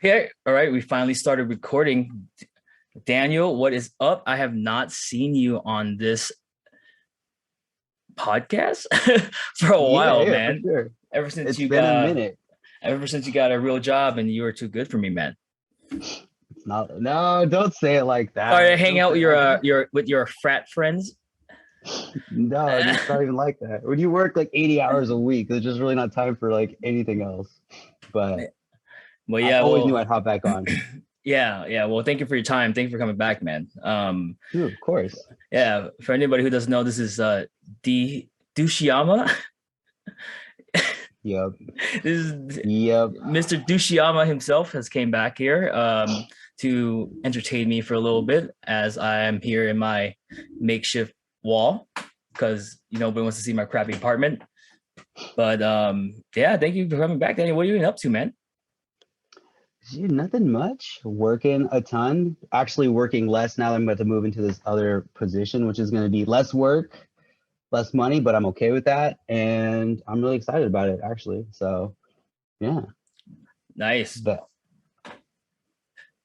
Okay, all right. We finally started recording. Daniel, what is up? I have not seen you on this podcast for a Yeah, while, yeah, for man. sure. Ever since It's you been a got minute. ever since you got a real job and you were too good for me, man. It's not, no, don't say it like Sorry to that. hang Don't out say with I'm not, your frat friends. no, it's not even like that. When you work like 80 hours a week, there's just really not time for like anything else. But Well, I yeah, always knew well, I'd hop back on. yeah. Well, thank you for your time. Thank you for coming back, man. Dude, of course. Yeah, for anybody who doesn't know, this is D Dushiyama. Yep. This is Yep. Mr. Dushiyama himself has came back here to entertain me for a little bit as I am here in my makeshift wall because nobody wants to see my crappy apartment. But yeah, thank you for coming back, Daniel. What are you even up to, man? Dude, nothing much. Working a ton. Actually working less now that I'm about to move into this other position, which is going to be less work, less money, but I'm okay with that. And I'm really excited about it, actually. So, yeah. Nice. But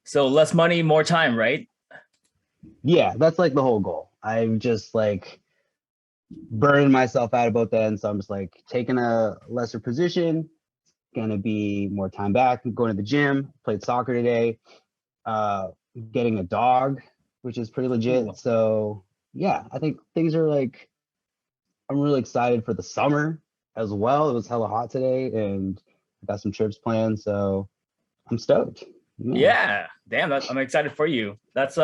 So less money, more time, right? yeah, that's like the whole goal. I'm just like burning myself out about that. And so I'm just like taking a lesser position, gonna be more time back, going to the gym, played soccer today, uh, getting a dog, which is pretty Ooh, legit. So yeah, I think things are like, I'm really excited for the summer as well. It was hella hot today and I got some trips planned. So I'm stoked. Yeah. yeah, damn, I'm excited for you. That's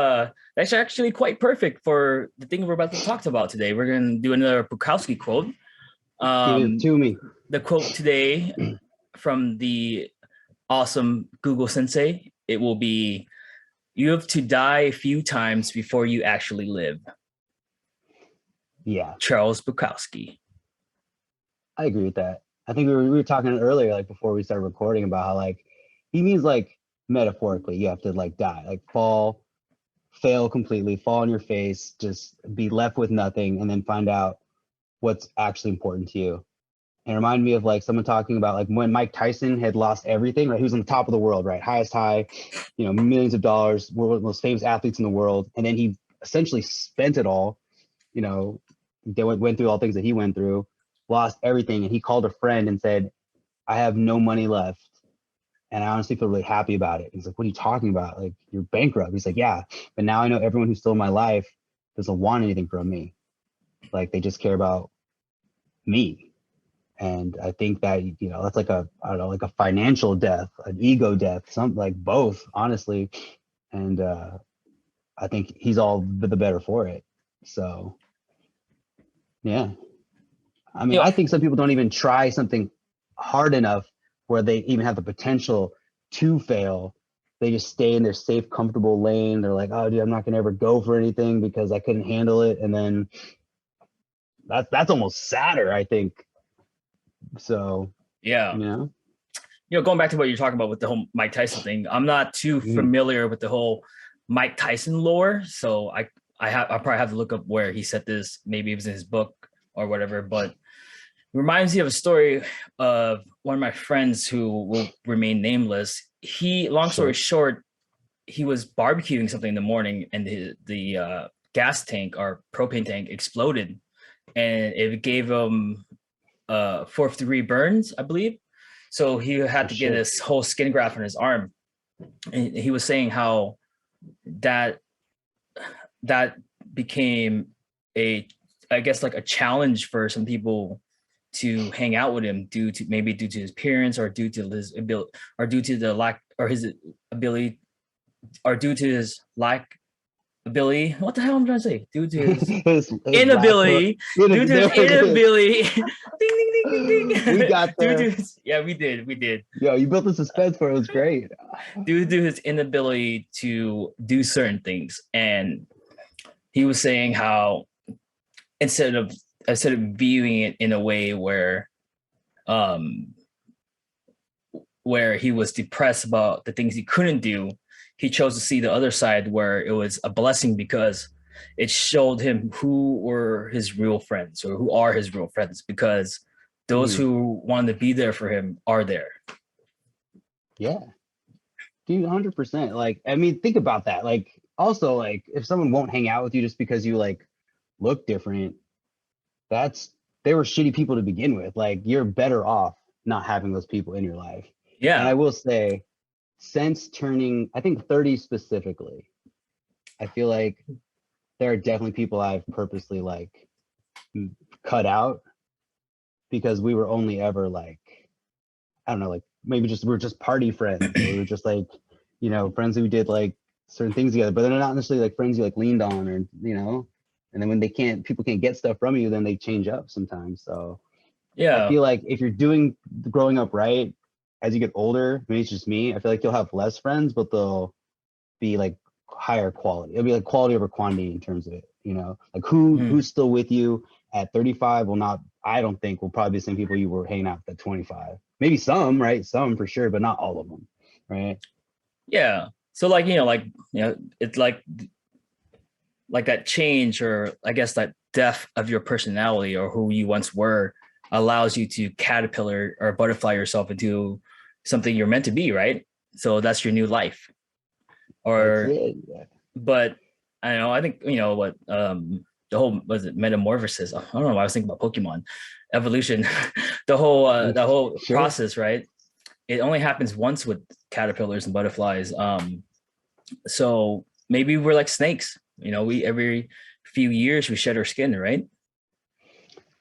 actually quite perfect for the thing we're about to talk about today. We're gonna do another Bukowski quote. Give it Um, to me. the quote today from the awesome Google Sensei, it will be, "You have to die a few times before you actually live." Yeah. Charles Bukowski. I agree with that. I think we were talking earlier, like before we started recording, about how like he means like metaphorically, you have to like die, like fall, fail completely, fall on your face, just be left with nothing, and then find out what's actually important to you. And remind me of like someone talking about like when Mike Tyson had lost everything, right? He was on the top of the world, right? Highest high, millions of dollars, one of the most famous athletes in the world. And then he essentially spent it all, you know, they went through all things that he went through, lost everything. And he called a friend and said, I have no money left. And I honestly feel really happy about it. He's like, what are you talking about? Like, you're bankrupt. He's like, yeah, but now I know everyone who's still in my life doesn't want anything from me. Like, they just care about me. And I think that, that's like I don't know, like a financial death, an ego death, something like both, honestly. And I think he's all the better for it. So, yeah. I mean, You know, I think some people don't even try something hard enough where they even have the potential to fail. They just stay in their safe, comfortable lane. They're like, oh, dude, I'm not going to ever go for anything because I couldn't handle it. And then that's almost sadder, I think. So, yeah. you know, Going back to what you're talking about with the whole Mike Tyson thing, I'm not too mm, familiar with the whole Mike Tyson lore, so I probably have to look up where he said this. Maybe it was in his book or whatever, but it reminds me of a story of one of my friends who will remain nameless. Long story sure. short, he was barbecuing something in the morning, and the gas tank or propane tank exploded, and it gave him fourth degree burns, I believe. So he Oh, had to get shit. this whole skin graft on his arm. And he was saying how that that became a, I guess, like a challenge for some people to hang out with him due to his appearance, or due to his ability, or due to the lack, or his ability, or due to his lack ability. What the hell I'm trying to say? Due to his his lack of, inability, due to his there it is. inability, ding ding ding ding We ding. got Due there. to his, yeah, we did. Yo, you built the suspense for it. It was great. Due to his inability to do certain things, and he was saying how instead of viewing it in a way um where he was depressed about the things he couldn't do, he chose to see the other side where it was a blessing because it showed him who were his real friends, or who are his real friends, because those Mm, who wanted to be there for him are there. yeah. Dude, 100%. Like, I mean, think about that. Like, also, like, if someone won't hang out with you just because you like look different, that's they were shitty people to begin with. Like, you're better off not having those people in your life. And I Yeah. will say, since turning, I think 30 specifically, I feel like there are definitely people I've purposely like cut out because we were only ever like, I don't know, like maybe just we're just party friends, or we were just like, friends who did like certain things together, but they're not necessarily like friends you like leaned on, or and then when people can't get stuff from you, then they change up sometimes. So I Yeah. feel like if you're doing growing up right, as you get older, maybe it's just me, I feel like you'll have less friends, but they'll be like higher quality. It'll be like quality over quantity in terms of it, like Mhm. who's still with you at 35 will not, I don't think will probably be the same people you were hanging out with at 25. Maybe some, right? Some for sure, but not all of them, right? Yeah. So like, it's like that change, or I guess that death of your personality or who you once were, allows you to caterpillar or butterfly yourself into something you're meant to be, right? So that's your new life. That's Or it. Yeah. but I don't know, I think what the whole, was it metamorphosis? I don't know why I was thinking about Pokemon evolution. The whole Sure. process, right? It only happens once with caterpillars and butterflies. So maybe we're like snakes. We every few years we shed our skin, right?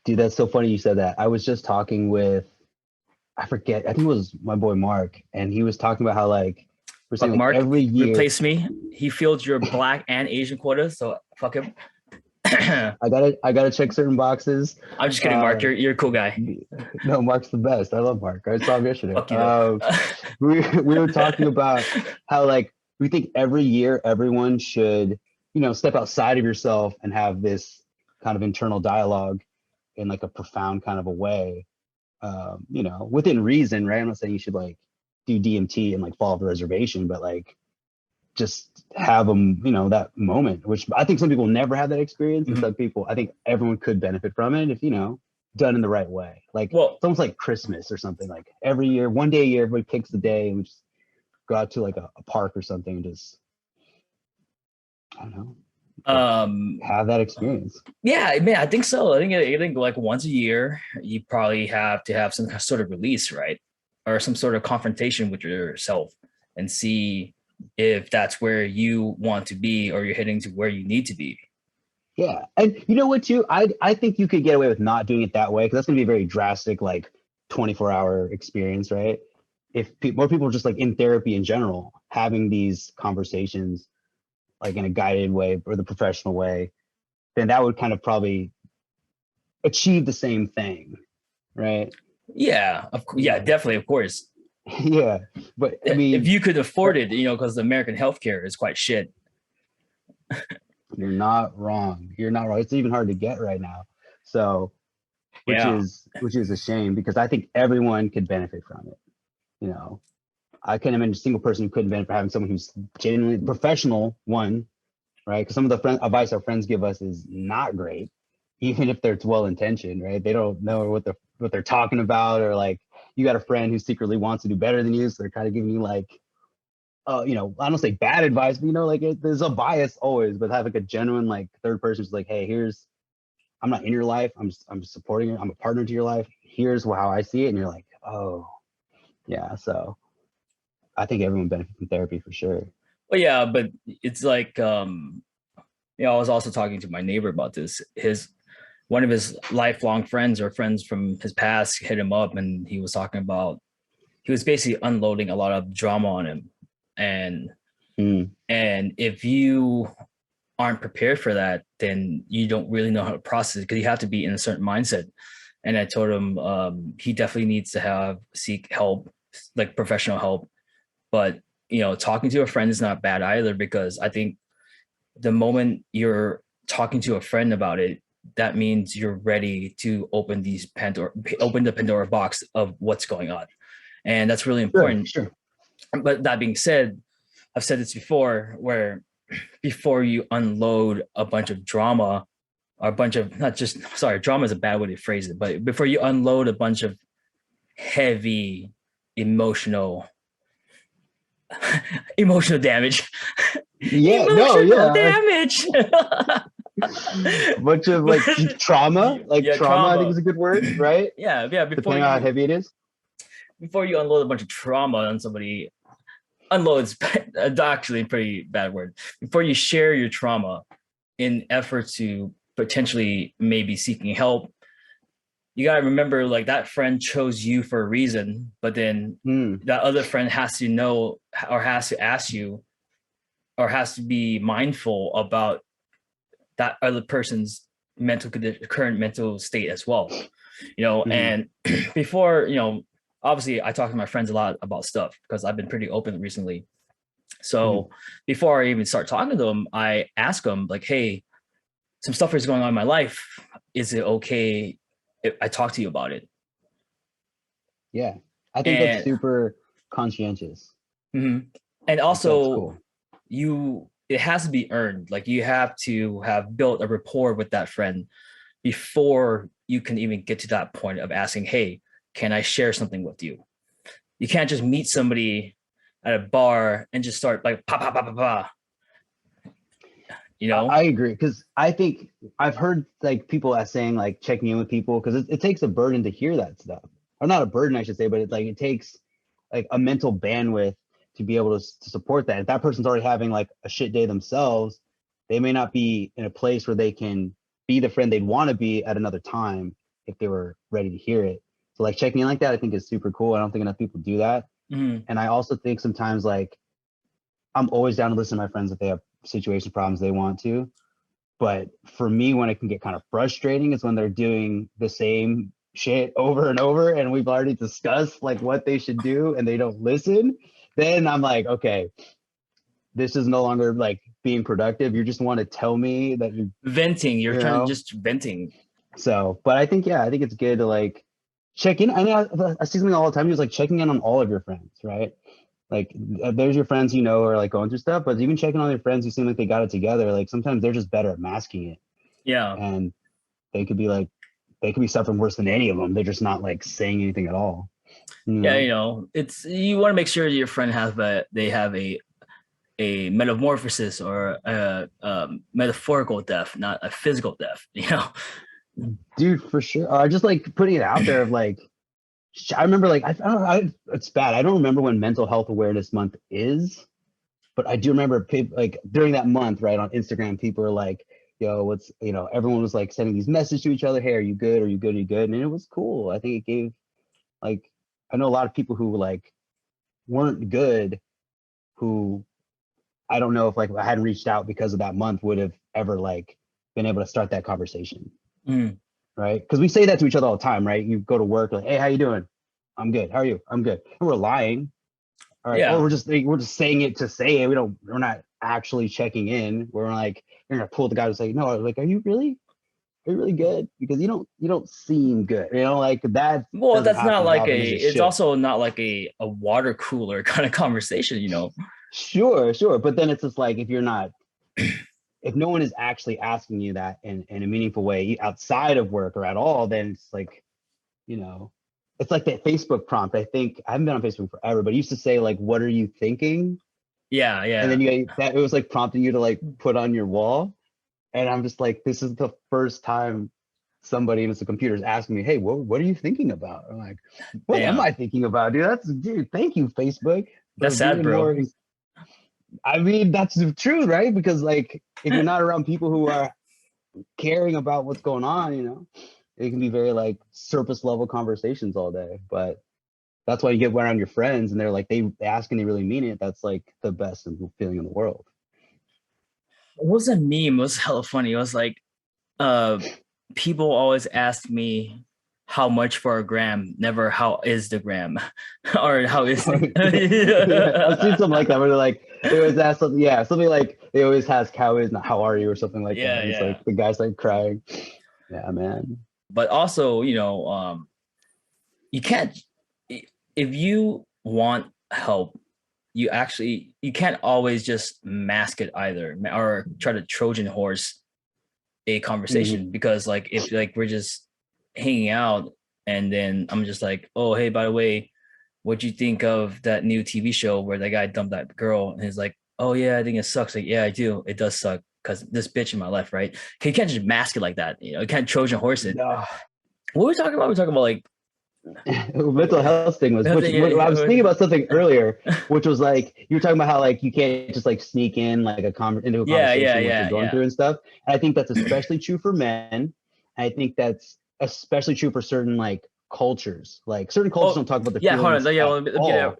Dude, that's so funny you said that. I was just talking with, I forget, I think it was my boy Mark, and he was talking about how like we're saying Fuck like Mark, every year. replace me. He filled your black and Asian quota, so fuck him. I'm I gotta check certain boxes. just kidding, Mark. Uh, You're a cool guy. no, Mark's the best. I love Mark. I saw him yesterday. Fuck you though. We were talking about how like we think every year everyone should, step outside of yourself and have this kind of internal dialogue in like a profound kind of a way, within reason, right? I'm not saying you should like do DMT and like fall off the reservation, but like just have them, that moment, which I think some people never have that experience. And Mhm. some people, I think everyone could benefit from it if, done in the right way. Like Well, it's almost like Christmas or something. Like every year, one day a year, everybody picks the day and we just go out to like a park or something and just, I don't know, like um, have that experience. yeah, man, I think so. I think like once a year, you probably have to have some sort of release, right? Or some sort of confrontation with yourself, and see if that's where you want to be, or you're heading to where you need to be. Yeah. And you know what, too? I think you could get away with not doing it that way because that's going to be a very drastic, like 24-hour experience, right? If more people are just like in therapy in general, having these conversations like in a guided way or the professional way, then that would kind of probably achieve the same thing, right? Yeah, yeah, definitely, of course. Yeah. But I If mean, you could afford it, because the American healthcare is quite shit. you're not wrong. You're not wrong. It's even hard to get right now. So, Yeah, which is a shame because I think everyone could benefit from it. You know, I can't imagine a single person who couldn't benefit from having someone who's genuinely professional, one, right? Because some of the advice our friends give us is not great, even if they're well intentioned, right? They don't know what they're talking about, or like you got a friend who secretly wants to do better than you, so they're kind of giving you like, I don't say bad advice, but like there's a bias always, but have like a genuine like third person who's like, hey, here's, I'm not in your life, I'm just supporting you, I'm a partner to your life. Here's how I see it, and you're like, oh, yeah. So I think everyone benefits from therapy for sure. but yeah, but it's like, I was also talking to my neighbor about this. His One of his lifelong friends, or friends from his past, hit him up, and he was talking about, he was basically unloading a lot of drama on him, and Mm. and if you aren't prepared for that, then you don't really know how to process it, because you have to be in a certain mindset. And I told him, he definitely needs to seek help, like professional help. But talking to a friend is not bad either, because I think the moment you're talking to a friend about it, that means you're ready to open the Pandora box of what's going on. And that's really Sure, important. sure. But that being said, I've said this before, where before you unload a bunch of drama, or a bunch of, not just, sorry, drama is a bad way to phrase it, but before you unload a bunch of heavy emotional Emotional damage. Yeah, no, Emotional yeah, like damage. a bunch of like trauma, like Yeah, trauma, I think trauma. is a good word, right? Yeah, Depending on how heavy it is. before you unload a bunch of trauma on somebody, unload's actually a pretty bad word. Before you share your trauma in effort to potentially maybe seeking help, you got to remember like that friend chose you for a reason, but then Hmm. that other friend has to know or has to ask you or has to be mindful about that other person's mental condition, current mental state as well, Hmm. and before, obviously I talk to my friends a lot about stuff because I've been pretty open recently. Hmm. So before I even start talking to them, I ask them like, hey, some stuff is going on in my life. Is it okay if I talk to you about it? Yeah, I think that's And super conscientious. mhm. And Like that's also cool. it has to be earned. Like you have to have built a rapport with that friend before you can even get to that point of asking, hey, can I share something with you? You can't just meet somebody at a bar and just start like pa pa pa pa pa, you know? I agree because I think I've heard like people as saying like checking in with people because it takes a burden to hear that stuff, or not a burden I should say, but it's like it takes like a mental bandwidth to be able to support that. If that person's already having like a shit day themselves, they may not be in a place where they can be the friend they'd want to be at another time if they were ready to hear it. So like checking in like that, I think is super cool. I don't think enough people do that, Mhm. and I also think sometimes like I'm always down to listen to my friends if they have situation problems they want to. But for me, when it can get kind of frustrating is when they're doing the same shit over and over, and we've already discussed like what they should do, and they don't listen. Then I'm like, okay, this is no longer like being productive. You just want to tell me that Venting. You're you trying to know. just venting. So, but I think yeah, I think it's good to like check in. I mean, I see something all the time. It's like checking in on all of your friends, right? Like there's your friends are like going through stuff, but even checking on your friends who seem like they got it together, like sometimes they're just better at masking it, Yeah. and they could be like they could be suffering worse than any of them. They're just not like saying anything at all, you Yeah, know. it's you want to make sure your friend has they have a metamorphosis or a metaphorical death, not a physical death. Dude, for sure. Just like putting it out there of like I remember like I don't know, it's bad. I don't remember when Mental Health Awareness Month is, but I do remember like during that month, right, on Instagram, people were like, yo, what's, everyone was like sending these messages to each other. Hey, are you good? Are you good? Are you good? And it was cool. I think it gave like, I know a lot of people who like weren't good who I don't know if like I hadn't reached out because of that month would have ever like been able to start that conversation. Mm, Right. Because we say that to each other all the time, right? You go to work like, hey, how you doing? I'm good. How are you? I'm good. And we're lying. All right. Or yeah. we're just saying it to say it. We're not actually checking in. We're like, you're gonna pull the guy to say, no, like, are you really good? Because you don't seem good. Like that Well, doesn't that's not happen as like often as it it's should. also not like a water cooler kind of conversation. Sure, sure. But then it's just like if no one is actually asking you that in a meaningful way outside of work or at all, then it's like, you know, it's like that Facebook prompt. I think I haven't been on Facebook forever, but it used to say like, what are you thinking? Yeah, And yeah. then it was like prompting you to like put on your wall. And I'm just like, this is the first time somebody with a computer is asking me, hey, what are you thinking about? I'm like, what am Damn. I thinking about, dude? Dude, thank you, Facebook, for That's sad, being bro. more. I mean, that's the truth, right? Because like, if you're not around people who are caring about what's going on, it can be very like surface level conversations all day. But that's why you get around your friends and they're like, they ask and they really mean it. That's like the best feeling in the world. What was a meme? It was hella funny. It was like, uh, people always ask me how much for a gram, never how is the gram, or how is Yeah, I've seen it? something like that where they're like, they always ask something, yeah, something like they always ask how is, not how are you, or something like that. Yeah, And it's yeah. like the guy's like crying. Yeah, man. But also, you can't if you want help, you can't always just mask it either or try to Trojan horse a Hmm. conversation because like if like we're just hanging out and then I'm just like, oh hey, by the way, what'd you think of that new TV show where that guy dumped that girl? And he's like, oh yeah, I think it sucks. Like, yeah, I do. It does suck because this bitch in my life, right? You can't just mask it like that. You can't Trojan horse it. No. What were we talking about? We're talking about like Mental health thing was, which I was thinking about something earlier, which was like you were talking about how like you can't just like sneak in like into a conversation what you're going through and stuff. And I think that's especially true for men. I think that's especially true for certain like cultures. Like certain cultures don't talk about their feelings. Hold on.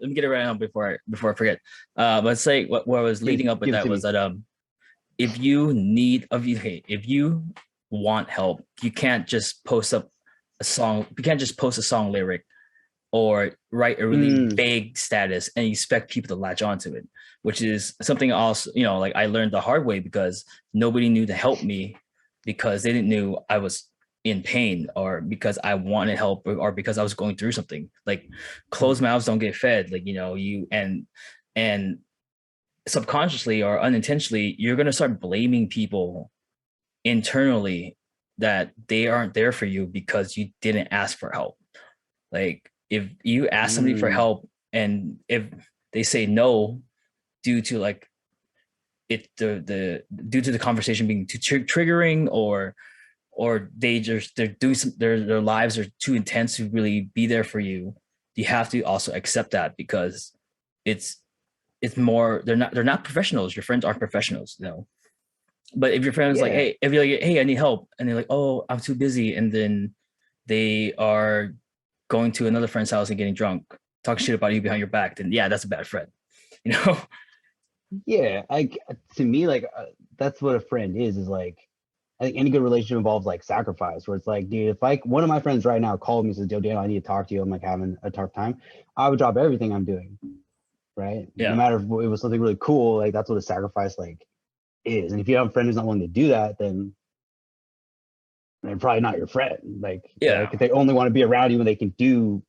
Let me get it right now before I forget. Let's say what I was leading up with that was that if you want help, you can't just post up a song. You can't just post a song lyric or write a really vague status and expect people to latch onto it, which is something else, like I learned the hard way because nobody knew to help me because they didn't knew I was in pain or because I wanted help or because I was going through something. Like closed mouths don't get fed. Like, you and subconsciously or unintentionally, you're going to start blaming people internally that they aren't there for you because you didn't ask for help. Like if you ask somebody for help and if they say no due to like due to the conversation being too triggering or they're doing their lives are too intense to really be there for you, you have to also accept that because it's more they're not professionals. Your friends aren't professionals, But if your friend's like, hey, if you're like, hey, I need help, and they're like, oh, I'm too busy, and then they are going to another friend's house and getting drunk, talking shit about you behind your back, then yeah, that's a bad friend, Yeah, to me, like that's what a friend is like. I think any good relationship involves like sacrifice, where it's like, dude, if like one of my friends right now called me and says, yo, Daniel, I need to talk to you, I'm like having a tough time, I would drop everything I'm doing, right? Yeah. No matter if it was something really cool, like that's what a sacrifice like is. And if you have a friend who's not willing to do that, then they're probably not your friend. Like, if they only want to be around you when they can do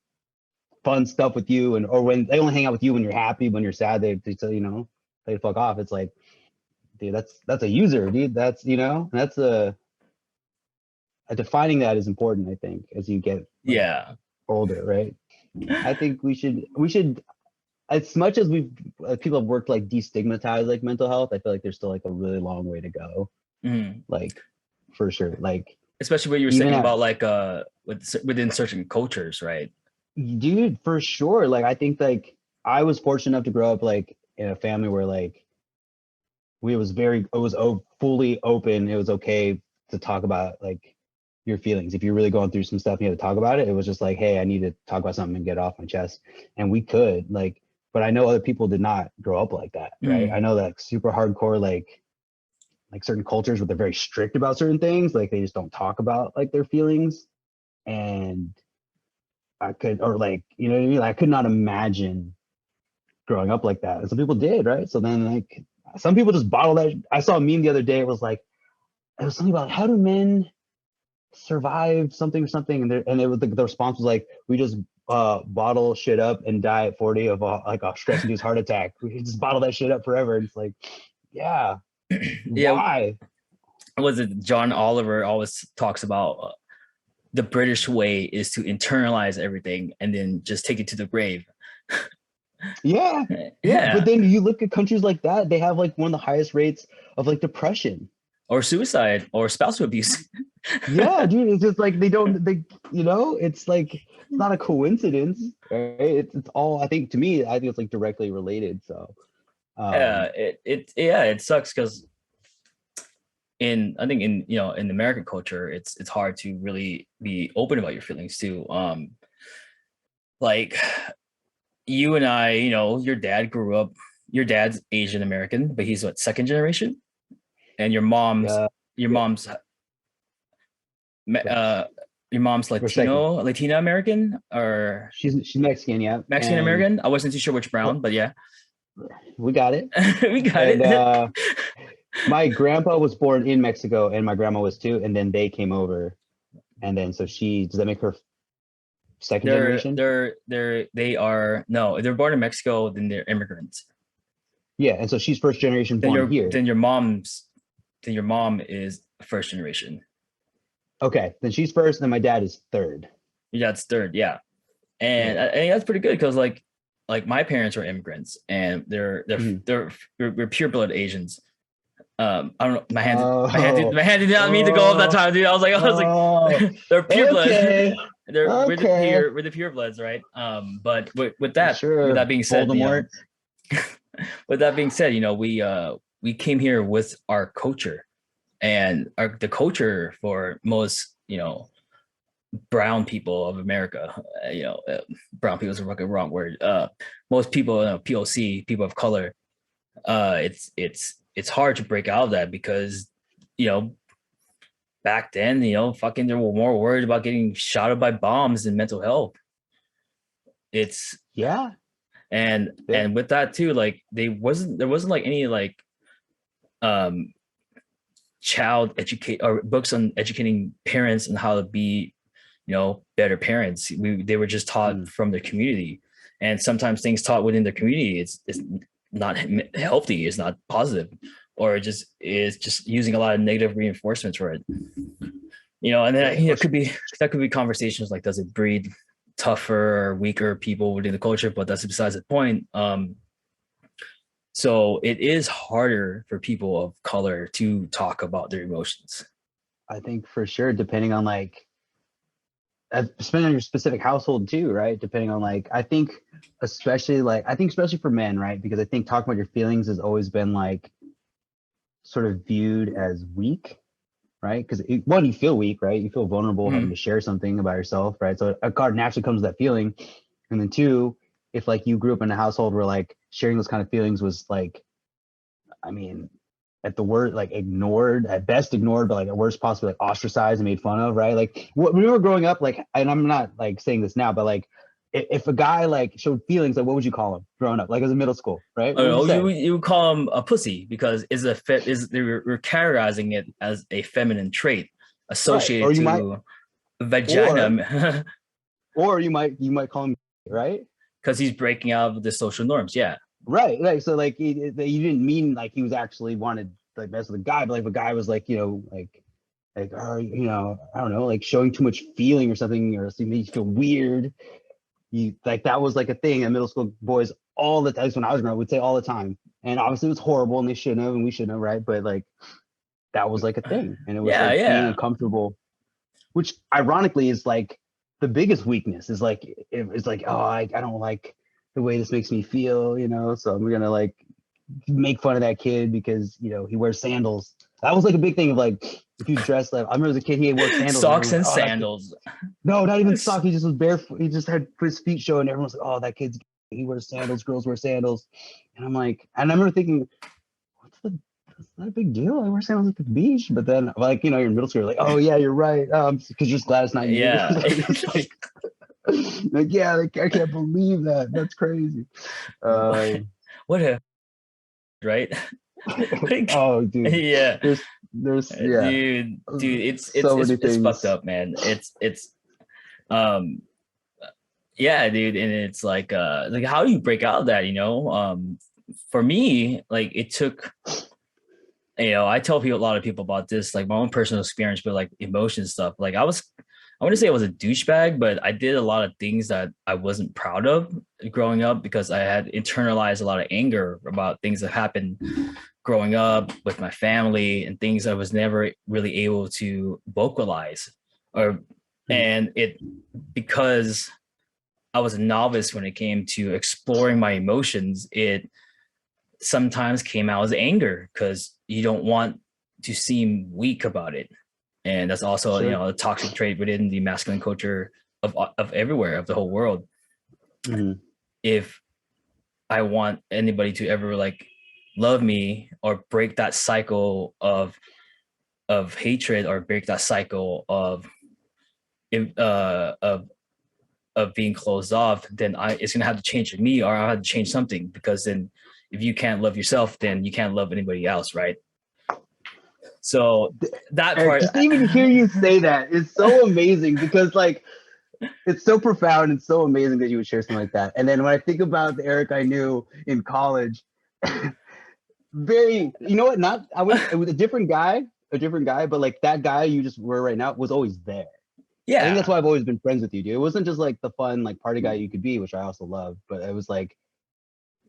fun stuff with you, or when they only hang out with you when you're happy, when you're sad, they they fuck off. It's like, dude, that's a user, dude. That's and that's a defining that is important. I think as you get older, right? I think we should as much as people have worked like destigmatize like mental health, I feel like there's still like a really long way to go. Like for sure. Like especially what you were saying about like within certain cultures, right? Dude, for sure. Like I think like I was fortunate enough to grow up like in a family where like it was fully open. It was okay to talk about like your feelings. If you're really going through some stuff, you had to talk about it. It was just like, hey, I need to talk about something and get it off my chest. And we could like, but I know other people did not grow up like that, right? I know that super hardcore, like certain cultures where they're very strict about certain things, like they just don't talk about like their feelings. And I could, or like, you know what I mean? I could not imagine growing up like that. And some people did, right? So then like some people just bottle that. I saw a meme the other day. It was something about how do men survive something or something, and it was the response was like, we just bottle shit up and die at 40 of a stress-induced heart attack. We just bottle that shit up forever. And it's like, yeah, why? Was it John Oliver always talks about the British way is to internalize everything and then just take it to the grave. Yeah. But then you look at countries like that, they have like one of the highest rates of like depression or suicide or spousal abuse. Yeah, dude, it's just like it's like it's not a coincidence, right? It's all, I think, to me, I think it's like directly related. So it sucks because in American culture, it's hard to really be open about your feelings too. Like you and I, your dad's Asian American, but he's what, second generation? And your mom's Latina American, or she's Mexican, yeah. Mexican American. I wasn't too sure which brown, but yeah. We got it. We got it. My grandpa was born in Mexico and my grandma was too, and then they came over. And then does that make her second generation? They're born in Mexico, then they're immigrants. Yeah, and so she's first generation born here. Then your mom is first generation. Okay, then she's first, then my dad is third. Your dad's third, yeah. And I think that's pretty good because like my parents were immigrants and we're pure blood Asians. I don't know. My hand did not mean to go up that time, dude. I was like, they're pure bloods. Okay. We're the pure bloods, right? But with that being said, Voldemort. with that being said, we came here with our culture, and the culture for most, brown people of America, brown people is a fucking wrong word. Most people, POC, people of color, it's hard to break out of that because, back then, fucking they were more worried about getting shot up by bombs than mental health. It's and with that too, like there wasn't like any like child educate or books on educating parents and how to be, better parents. They were just taught from the community, and sometimes things taught within the community it's not healthy, it's not positive, or just is just using a lot of negative reinforcements for it. And then it could be conversations like, does it breed tougher or weaker people within the culture? But that's besides the point. So it is harder for people of color to talk about their emotions. I think for sure, depending on your specific household too, right? Depending on I think especially for men, right? Because I think talking about your feelings has always been sort of viewed as weak, right? Because one, you feel weak, right? You feel vulnerable having to share something about yourself, right? So a card naturally comes with that feeling. And then two, if you grew up in a household where sharing those kind of feelings was at the word ignored, at best ignored, but at worst possibly ostracized and made fun of, right? When we were growing up, and I'm not saying this now, but if a guy showed feelings, what would you call him growing up, as a middle school, right? You would call him a pussy because we're characterizing it as a feminine trait associated to vagina, or you might call him, right? Because he's breaking out of the social norms, yeah. Right. So you didn't mean he was actually wanted mess with a guy, but if a guy was I don't know, showing too much feeling or something, or made you feel weird. That was a thing that middle school boys all the time, when I was growing up, would say all the time. And obviously it was horrible and they shouldn't have, and we shouldn't have, right? But that was a thing. And it was being uncomfortable, which ironically is the biggest weakness is oh, I don't like the way this makes me feel, so I'm gonna make fun of that kid because he wears sandals. That was a big thing of if you dress I remember as a kid he wore sandals, socks and sandals. No, not even socks. He just was barefoot. He just had his feet showing. Everyone's oh, that kid's he wears sandals. Girls wear sandals, and I'm and I remember thinking, that's not a big deal. I wear sandals at the beach. But then you're in middle school, you're oh yeah, you're right. Because you're just glad it's not you. Yeah. Yeah, I can't believe that. That's crazy. What a right. Oh, dude. Yeah. There's yeah. Dude, it's fucked up, man. It's yeah, dude, and it's how do you break out of that? For me, it took, I tell a lot of people about this, my own personal experience with emotion stuff. I wouldn't say I was a douchebag, but I did a lot of things that I wasn't proud of growing up because I had internalized a lot of anger about things that happened growing up with my family and things I was never really able to vocalize and it because I was a novice when it came to exploring my emotions, it sometimes came out as anger because you don't want to seem weak about it. And that's also, a toxic trait within the masculine culture of everywhere, of the whole world. Mm-hmm. If I want anybody to ever love me or break that cycle of hatred or break that cycle of being closed off, then it's gonna have to change me, or I'll have to change something, because then if you can't love yourself, then you can't love anybody else, right? So that Eric, part, just even hear you say that is so amazing because it's so profound and so amazing that you would share something like that. And then when I think about the Eric I knew in college, very, it was a different guy, but that guy you just were right now was always there. I think that's Yeah, why I've always been friends with you, dude. It wasn't just like the fun like party guy you could be, which I also love, but it was like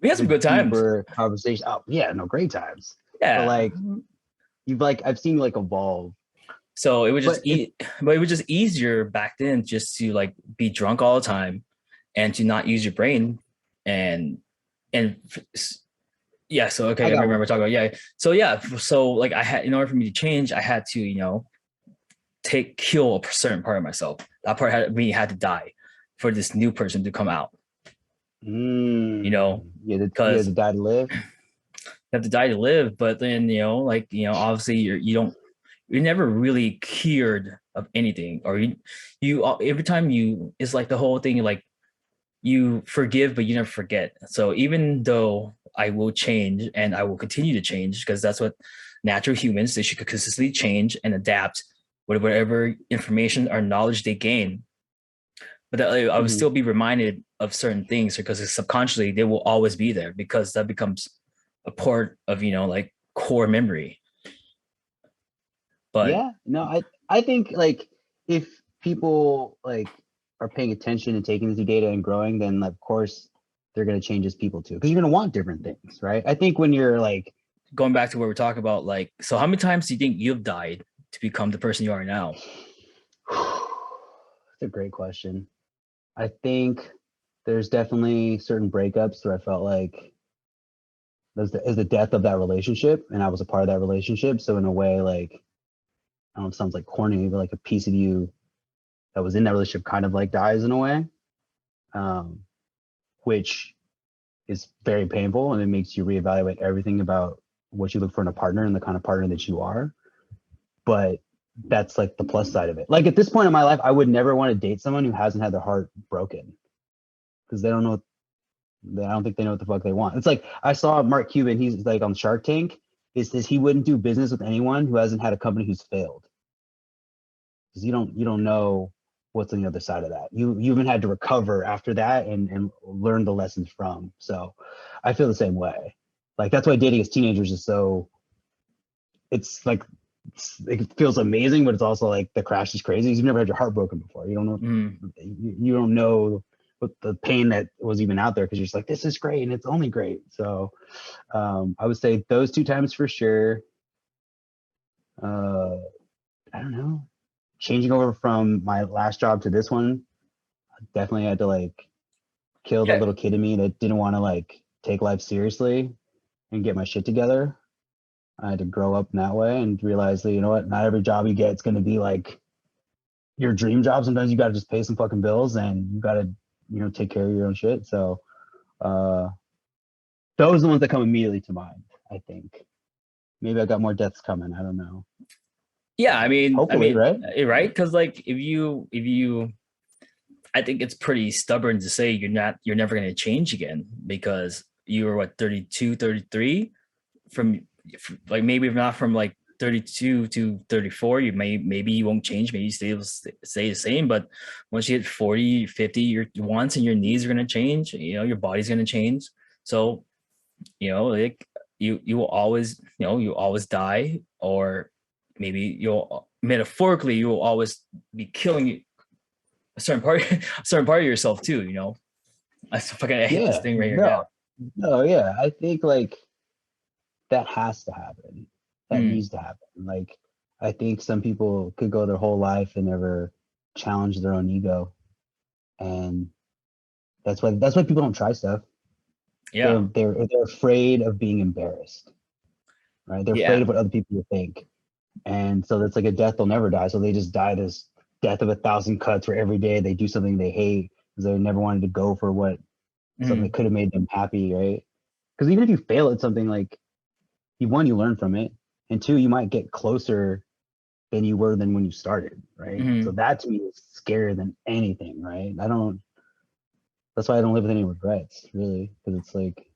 we had the some good times. deeper conversation. Oh yeah, no, great times. But Yeah. like you've like I've seen you like evolve. So it was just But if but it was just easier back then just to like be drunk all the time and to not use your brain and and yeah. So okay, I I got remember one. talking about yeah. So yeah, so like I had in order for me to change, I had to kill a certain part of myself. That part had to die for this new person to come out. You know, You had because to die to live. you have to die to live. But then obviously you're never really cured of anything, or you every time you it's like the whole thing like you forgive but you never forget. So even though I will change and I will continue to change because that's what natural humans, they should consistently change and adapt with whatever information or knowledge they gain, but I would Mhm. still be reminded of certain things because subconsciously they will always be there because that becomes a part of like core memory. But Yeah, no, I think like if people like are paying attention and taking into data and growing, then of course they're gonna change as people too, because you're gonna want different things, right? I think when you're like, going back to what we're talking about, like, so how many times do you think you've died to become the person you are now? it's a great question. I think there's definitely certain breakups where I felt like is the death of that relationship, and I was a part of that relationship. So in a way, like I don't know if it sounds like corny, but like a piece of you that was in that relationship kind of like dies in a way, um, which is very painful, and it makes you reevaluate everything about what you look for in a partner and the kind of partner that you are. But that's like the plus side of it. Like at this point in my life, I would never want to date someone who hasn't had their heart broken because they don't know. I don't think they know what the fuck they want. It's like I saw Mark Cuban. He's like on Shark Tank. Is this he wouldn't do business with anyone who hasn't had a company who's failed because you don't know what's on the other side of that. You even had to recover after that and learn the lessons from. So I feel the same way. Like that's why dating as teenagers is so. It's like it feels amazing, but it's also like the crash is crazy. You've never had your heart broken before. You don't know. Mm. You don't know what the pain that was even out there because you're just like this is great and it's only great. So I would say those two times for sure. Uh, I don't know. Changing over from my last job to this one, definitely had to like kill the Yeah. little kid in me that didn't want to like take life seriously and get my shit together. I had to grow up in that way and realize that, you know what, not every job you get is going to be like your dream job. Sometimes you got to just pay some fucking bills and you got to, take care of your own shit. So uh, those are the ones that come immediately to mind, I think. Maybe I got more deaths coming. I don't know. Yeah, Hopefully, right? right? Because like if you I think it's pretty stubborn to say you're never going to change again because you were what 32, 33 from like maybe not from like 32 to 34 maybe you won't change, maybe you stay the same, but once you hit 40, 50, your wants and your needs are going to change, your body's going to change. So like you will always you always die, or maybe you'll metaphorically you will always be killing a certain part a certain part of yourself too. I fucking hit this Yeah. thing right here. No, Yeah. no, yeah. I think like that has to happen. That Mm, needs to happen. Like, I think some people could go their whole life and never challenge their own ego. And that's why people don't try stuff. yeah. They're afraid of being embarrassed, right? They're afraid Yeah. of what other people will think. And so that's like a death they'll never die. So they just die this death of 1,000 cuts where every day they do something they hate because they never wanted to go for something that Mm, could have made them happy, right? Because even if you fail at something, like you learn from it, and two, you might get closer than you were than when you started, right? So mm, that to me is scarier than anything, right? That's why I don't live with any regrets, really, because it's like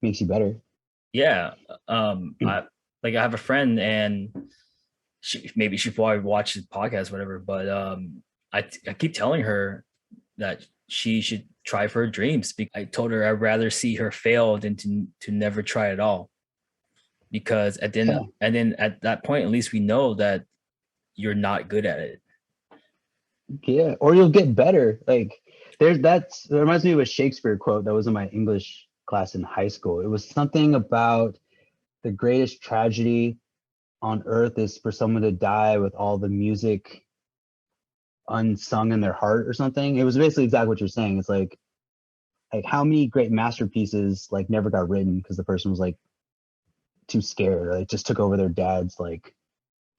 makes you better. yeah. I have a friend, and maybe she probably watches the podcast, whatever. But I keep telling her that she should try for her dreams. I told her I'd rather see her fail than to never try at all. Because Yeah, and then at that point, at least we know that you're not good at it. Yeah, or you'll get better. Like that reminds me of a Shakespeare quote that was in my English class in high school. It was something about the greatest tragedy on earth is for someone to die with all the music unsung in their heart or something. It was basically exactly what you're saying. It's like how many great masterpieces like never got written because the person was like too scared, or like just took over their dad's like,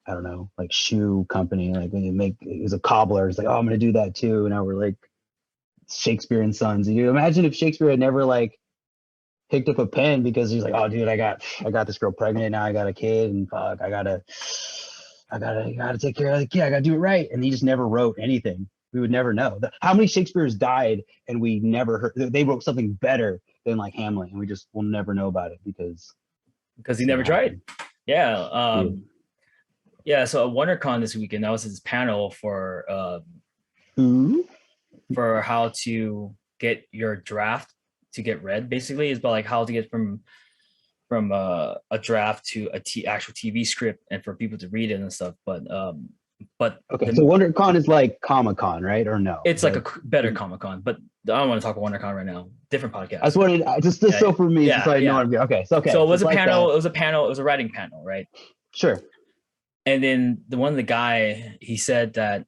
I don't know, like shoe company. Like when you make, it was a cobbler. It's like, oh, I'm gonna do that too. And now we're like Shakespeare and Sons. You imagine if Shakespeare had never like picked up a pen because he's like, oh, dude, I got this girl pregnant now. I got a kid, and fuck, I gotta take care of the kid. I gotta do it right. And he just never wrote anything. We would never know. How many Shakespeare's died and we never heard, they wrote something better than like Hamlet, and we just will never know about it because he never tried. Yeah. Yeah. Yeah. So at WonderCon this weekend, I was at this panel for how to get your draft to get read. Basically, it's about like how to get from a draft to actual TV script and for people to read it and stuff. But Okay, so WonderCon is like Comic-Con, right? Or no? It's like a better Comic-Con, but I don't want to talk about WonderCon right now. Different podcast. I just wanted just Yeah, so for me, yeah, so I know yeah. what I'm doing. Okay, so So it was a like panel. that. It was a writing panel, right? Sure. And then the guy, he said that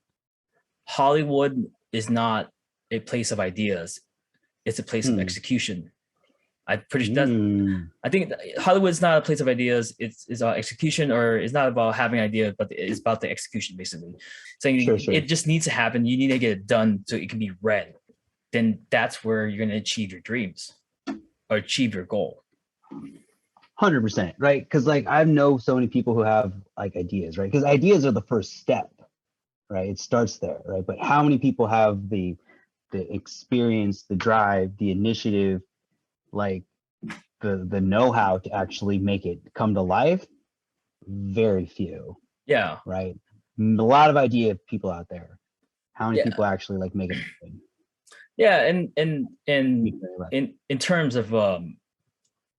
Hollywood is not a place of ideas; it's a place of execution. I'm pretty sure that I think Hollywood's not a place of ideas. It's execution, or it's not about having ideas, but it's about the execution, basically. Saying Sure. it just needs to happen. You need to get it done so it can be read. Then that's where you're going to achieve your dreams or achieve your goal. 100%, right? Because like I know so many people who have like ideas, right? Because ideas are the first step, right? It starts there, right? But how many people have the experience, the drive, the initiative, like the know-how to actually make it come to life? Very few. Yeah. Right. A lot of idea people out there. How many Yeah. people actually like make it happen? Yeah, and in terms of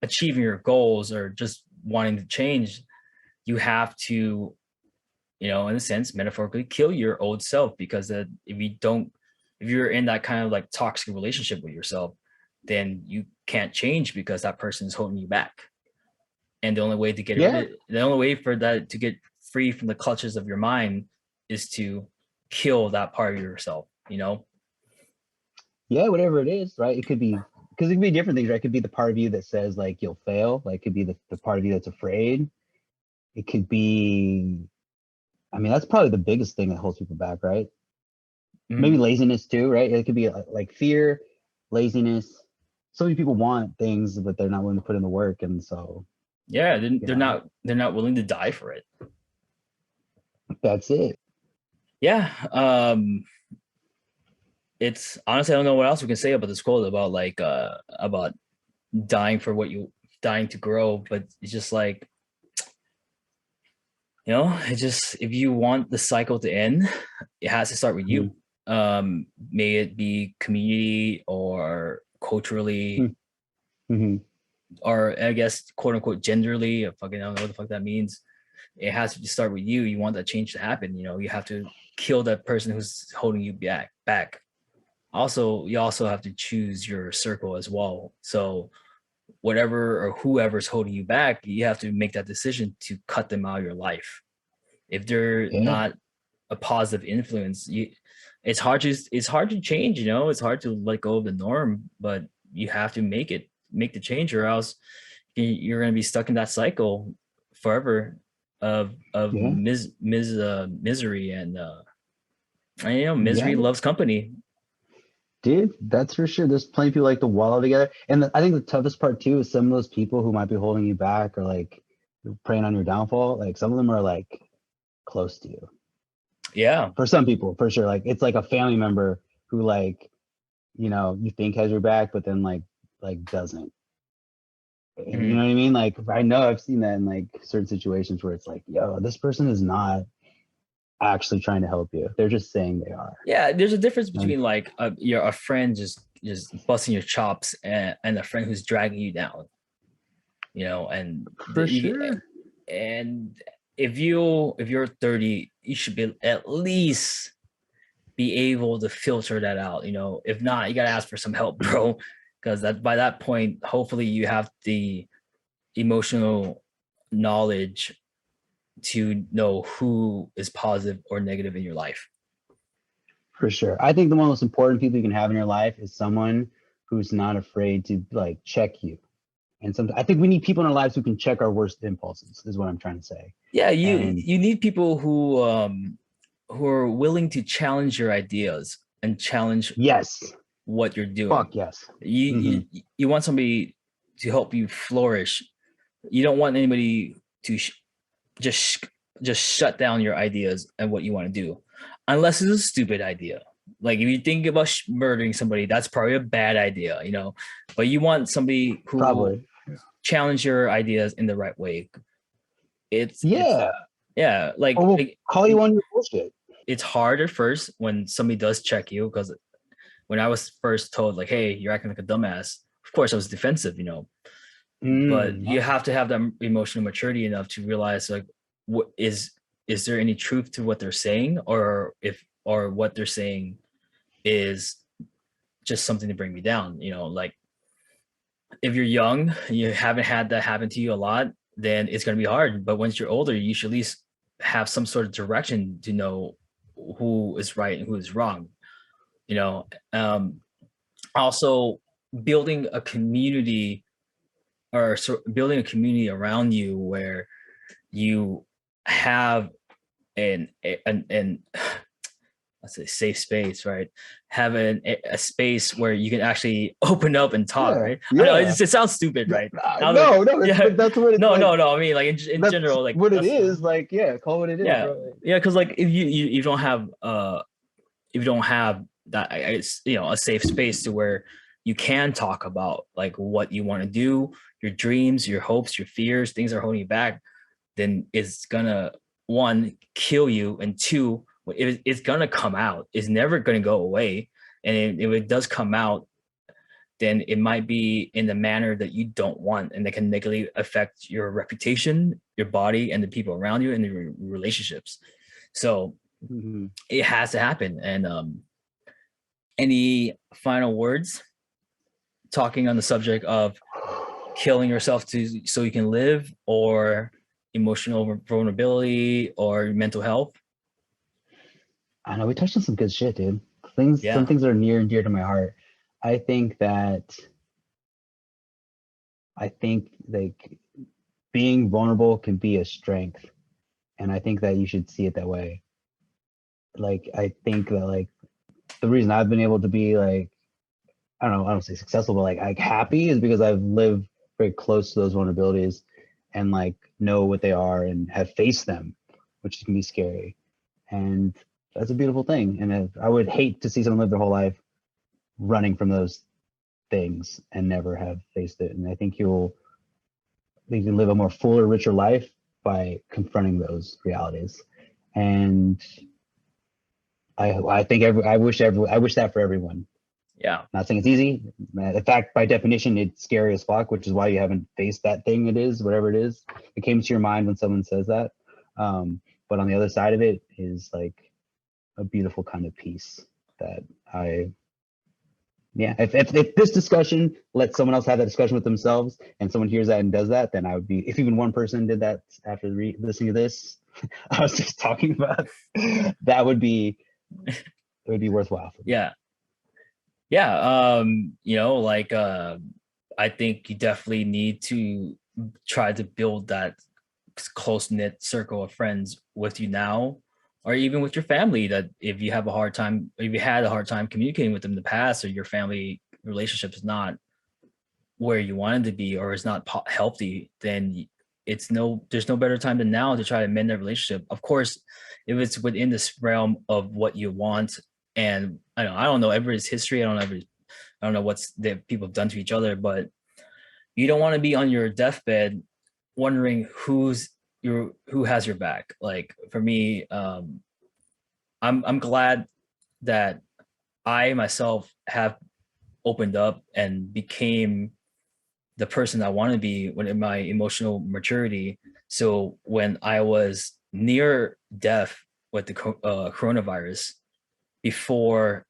achieving your goals or just wanting to change, you have to, in a sense, metaphorically kill your old self, because if you're in that kind of like toxic relationship with yourself, then you can't change because that person is holding you back. And the only way to the only way for that to get free from the clutches of your mind is to kill that part of yourself, Yeah, whatever it is, right? It could be, because it could be different things, right? It could be the part of you that says like you'll fail, like it could be the part of you that's afraid. It could be, I mean, that's probably the biggest thing that holds people back, right? Maybe laziness too, right? It could be like fear, laziness. So many people want things, but they're not willing to put in the work, and so yeah, they're not willing to die for it. That's it. Yeah. It's honestly, I don't know what else we can say about this quote about about dying to grow, but it's just like, it's just, if you want the cycle to end, it has to start with you. May it be community or culturally, or I guess quote unquote genderly, I don't know what the fuck that means. It has to start with you. You want that change to happen, you have to kill that person who's holding you back. Also, you also have to choose your circle as well. So whatever or whoever's holding you back, you have to make that decision to cut them out of your life. If they're not a positive influence, it's hard to change, it's hard to let go of the norm, but you have to make the change, or else you're going to be stuck in that cycle forever of misery, and misery loves company. Dude, that's for sure. There's plenty of people like to wallow together. And I think the toughest part too is some of those people who might be holding you back or like preying on your downfall. Like some of them are like close to you. Yeah. For some people, for sure. Like it's like a family member who like, you think has your back, but then like doesn't. You know what I mean? Like I know I've seen that in like certain situations where it's like, yo, this person is not actually trying to help you. They're just saying they are. Yeah, there's a difference between like a friend just busting your chops and a friend who's dragging you down. And for sure. And if you're 30, you should be at least be able to filter that out. If not, you got to ask for some help, bro, because that by that point, hopefully you have the emotional knowledge to know who is positive or negative in your life. For sure. I think the most important people you can have in your life is someone who's not afraid to like check you. And I think we need people in our lives who can check our worst impulses, is what I'm trying to say. Yeah, And you need people who are willing to challenge your ideas and challenge yes, what you're doing. fuck yes. You want somebody to help you flourish. You don't want anybody to just shut down your ideas and what you want to do, unless it's a stupid idea. Like if you think about murdering somebody, that's probably a bad idea, but you want somebody who Probably. challenge your ideas in the right way. It's Yeah. like, or we'll call you on your bullshit. It's hard at first when somebody does check you, because when I was first told like, hey, you're acting like a dumbass, of course I was defensive, but you have to have that emotional maturity enough to realize like, what is there any truth to what they're saying, or what they're saying is just something to bring me down. Like if you're young and you haven't had that happen to you a lot, then it's going to be hard. But once you're older, you should at least have some sort of direction to know who is right and who is wrong. Also building a community around you where you have an let's say safe space, right? Have a space where you can actually open up and talk, right? Yeah. I know it sounds stupid, right? No, that's what it's no, like, no. I mean, like in general, like what it is. Like, yeah, call what it is. Yeah, bro. yeah. Because like if you don't have that, a safe space to where you can talk about like what you want to do, your dreams, your hopes, your fears, things that are holding you back, then it's gonna, one, kill you, and two, it's gonna come out. It's never gonna go away. And if it does come out, then it might be in the manner that you don't want, and that can negatively affect your reputation, your body, and the people around you, and your relationships. So it has to happen. And any final words talking on the subject of killing yourself so you can live, or emotional vulnerability, or mental health? I know we touched on some good shit, dude. Some things are near and dear to my heart. I think like being vulnerable can be a strength, and I think that you should see it that way. Like I think that like the reason I've been able to be like, I don't say successful, but like happy, is because I've lived very close to those vulnerabilities and like know what they are and have faced them, which can be scary. And that's a beautiful thing. And I would hate to see someone live their whole life running from those things and never have faced it. And I think you can live a more fuller, richer life by confronting those realities. And I think I wish that for everyone. Yeah. Not saying it's easy. In fact, by definition, it's scary as fuck, which is why you haven't faced that thing. It is whatever it is. It came to your mind when someone says that. But on the other side of it is like a beautiful kind of peace that if this discussion lets someone else have that discussion with themselves, and someone hears that and does that, then I would be, if even one person did that after listening to this, I was just talking about, that would be, it would be worthwhile for me. I think you definitely need to try to build that close-knit circle of friends with you now, or even with your family, that if you had a hard time communicating with them in the past, or your family relationship is not where you wanted to be, or is not healthy, then there's no better time than now to try to mend that relationship. Of course, if it's within this realm of what you want. And I don't know everybody's history. I don't know what's that people have done to each other, but you don't want to be on your deathbed wondering who has your back. Like for me, I'm glad that I myself have opened up and became the person I want to be in my emotional maturity. So when I was near death with the coronavirus, before,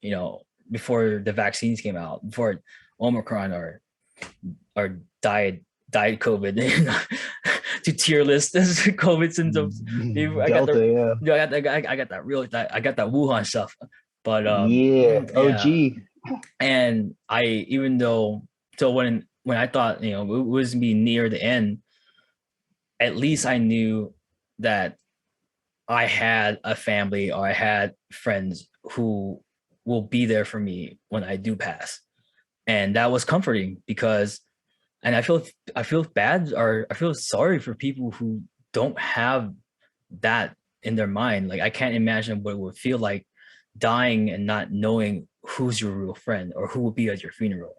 before the vaccines came out, before Omicron or died COVID to tier list as COVID symptoms. I got Delta, the yeah. I got that real I got that Wuhan stuff. But Yeah, yeah. OG. And I, even though, so when I thought, it was me near the end, at least I knew that I had a family or I had friends who will be there for me when I do pass. And that was comforting because, and I feel bad, or I feel sorry for people who don't have that in their mind. Like, I can't imagine what it would feel like dying and not knowing who's your real friend or who will be at your funeral.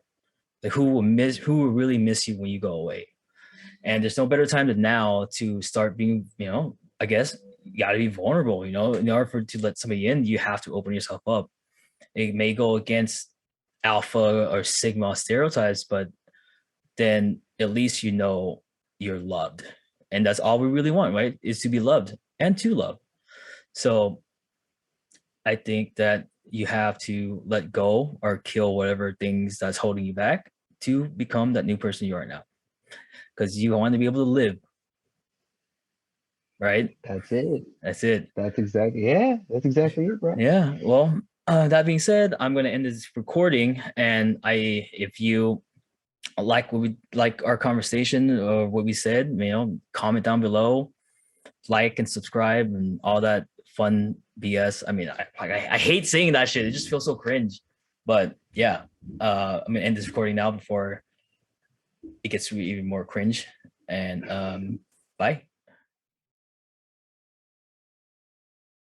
Like, who will really miss you when you go away. And there's no better time than now to start being, I guess you got to be vulnerable. In order to let somebody in, you have to open yourself up. It may go against alpha or sigma stereotypes, but then at least you're loved. And that's all we really want, right? Is to be loved and to love. So I think that you have to let go or kill whatever things that's holding you back to become that new person you are now. Because you want to be able to live, right? That's it. That's it. That's exactly it, bro. Yeah. Well, that being said, I'm going to end this recording. And if you like what we like our conversation or what we said, comment down below, like and subscribe and all that fun BS. I mean, I hate saying that shit. It just feels so cringe. But yeah, I'm gonna end this recording now before it gets even more cringe. And bye.